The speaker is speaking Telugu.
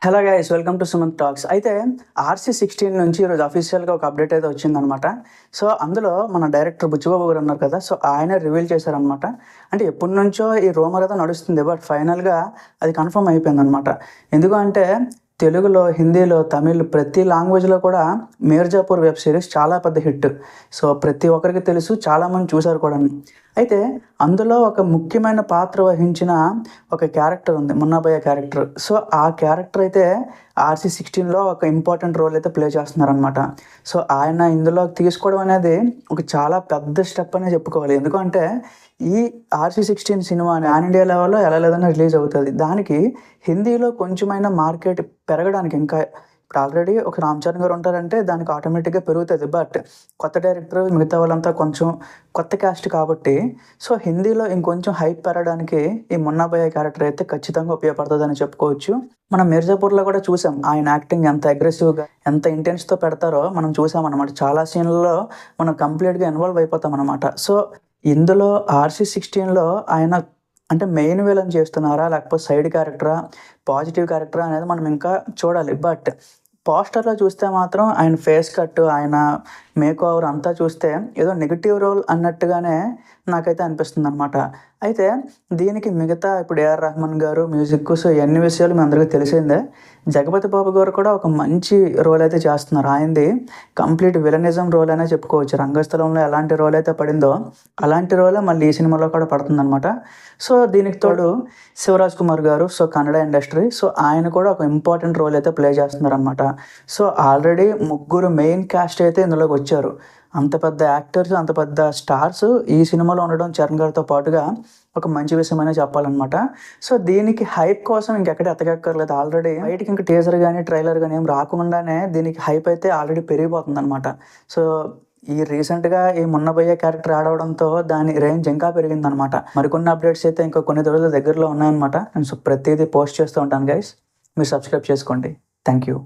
Hello guys, welcome to Sumanth talks. అయితే RC16 నుంచి ఈరోజు అఫీషియల్గా ఒక అప్డేట్ అయితే వచ్చిందనమాట. సో అందులో మన డైరెక్టర్ బుచ్చిబాబు గారు ఉన్నారు కదా, సో ఆయన రివీల్ చేశారనమాట. అంటే ఎప్పటి నుంచో ఈ రూమర్ అయితే నడుస్తుంది, బట్ ఫైనల్గా అది కన్ఫర్మ్ అయిపోయిందనమాట. ఎందుకు అంటే తెలుగులో, హిందీలో, తమిళ్ ప్రతి లాంగ్వేజ్లో కూడా మీర్జాపూర్ వెబ్ సిరీస్ చాలా పెద్ద హిట్. సో ప్రతి ఒక్కరికి తెలుసు, చాలామంది చూశారు కూడా. అయితే అందులో ఒక ముఖ్యమైన పాత్ర వహించిన ఒక క్యారెక్టర్ ఉంది, మున్నాభయ్య క్యారెక్టర్. సో ఆ క్యారెక్టర్ అయితే RC16లో ఒక ఇంపార్టెంట్ రోల్ అయితే ప్లే చేస్తున్నారనమాట. సో ఆయన ఇందులో తీసుకోవడం అనేది ఒక చాలా పెద్ద స్టెప్ అనే చెప్పుకోవాలి. ఎందుకంటే ఈ RC16 సినిమా పాన్ ఇండియా లెవెల్లో ఎలా లేదన్నా రిలీజ్ అవుతుంది. దానికి హిందీలో కొంచెమైనా మార్కెట్ పెరగడానికి ఇంకా ఇప్పుడు ఆల్రెడీ ఒక రామ్ చరణ్ గారు ఉంటారంటే దానికి ఆటోమేటిక్గా పెరుగుతుంది. బట్ కొత్త డైరెక్టర్, మిగతా వాళ్ళంతా కొంచెం కొత్త క్యాస్ట్ కాబట్టి సో హిందీలో ఇంకొంచెం హైప్ పెరగడానికి ఈ మున్నాభయ్య క్యారెక్టర్ అయితే ఖచ్చితంగా ఉపయోగపడుతుందని చెప్పుకోవచ్చు. మనం మిర్జాపూర్లో కూడా చూసాం ఆయన యాక్టింగ్ ఎంత అగ్రెసివ్గా, ఎంత ఇంటెన్స్తో పెడతారో మనం చూసామన్నమాట. చాలా సీన్లలో మనం కంప్లీట్గా ఇన్వాల్వ్ అయిపోతాం అనమాట. సో ఇందులో RC16లో ఆయన అంటే మెయిన్ విలన్ చేస్తున్నారా, లేకపోతే సైడ్ క్యారెక్టరా, పాజిటివ్ క్యారెక్టరా అనేది మనం ఇంకా చూడాలి. బట్ పోస్టర్లో చూస్తే మాత్రం ఆయన ఫేస్ కట్, ఆయన మేక్ ఓవర్ అంతా చూస్తే ఏదో నెగిటివ్ రోల్ అన్నట్టుగానే నాకైతే అనిపిస్తుంది అనమాట. అయితే దీనికి మిగతా ఇప్పుడు AR రెహమాన్ గారు మ్యూజిక్, సో ఎన్ని విషయాలు మీ అందరికీ తెలిసిందే. జగపతి బాబు గారు కూడా ఒక మంచి రోల్ అయితే చేస్తున్నారు. ఆయనది కంప్లీట్ విలనిజం రోల్ అనే చెప్పుకోవచ్చు. రంగస్థలంలో ఎలాంటి రోల్ అయితే పడిందో అలాంటి రోలే మళ్ళీ ఈ సినిమాలో కూడా పడుతుందన్నమాట. సో దీనికి తోడు శివరాజ్ కుమార్ గారు, సో కన్నడ ఇండస్ట్రీ, సో ఆయన కూడా ఒక ఇంపార్టెంట్ రోల్ అయితే ప్లే చేస్తున్నారు అనమాట. సో ఆల్రెడీ ముగ్గురు మెయిన్ క్యాస్ట్ అయితే ఇందులోకి వచ్చారు. అంత పెద్ద యాక్టర్స్, అంత పెద్ద స్టార్స్ ఈ సినిమాలో ఉండడం చరణ్ గారితో పాటుగా ఒక మంచి విషయమైనా చెప్పాలన్నమాట. సో దీనికి హైప్ కోసం ఇంకెక్కడ ఎతకక్కర్లేదు. ఆల్రెడీ బయటికి ఇంకా టీజర్ కానీ ట్రైలర్ కానీ ఏం రాకుండానే దీనికి హైప్ అయితే ఆల్రెడీ పెరిగిపోతుంది అనమాట. సో ఈ రీసెంట్గా ఈ మున్నాభయ్య క్యారెక్టర్ యాడ్ అవడంతో దాని రేంజ్ ఇంకా పెరిగిందనమాట. మరికొన్ని అప్డేట్స్ అయితే ఇంకా కొన్ని రోజుల దగ్గరలో ఉన్నాయన్నమాట. నేను సో ప్రతిదీ పోస్ట్ చేస్తూ ఉంటాను గైస్, మీరు సబ్స్క్రైబ్ చేసుకోండి. Thank you.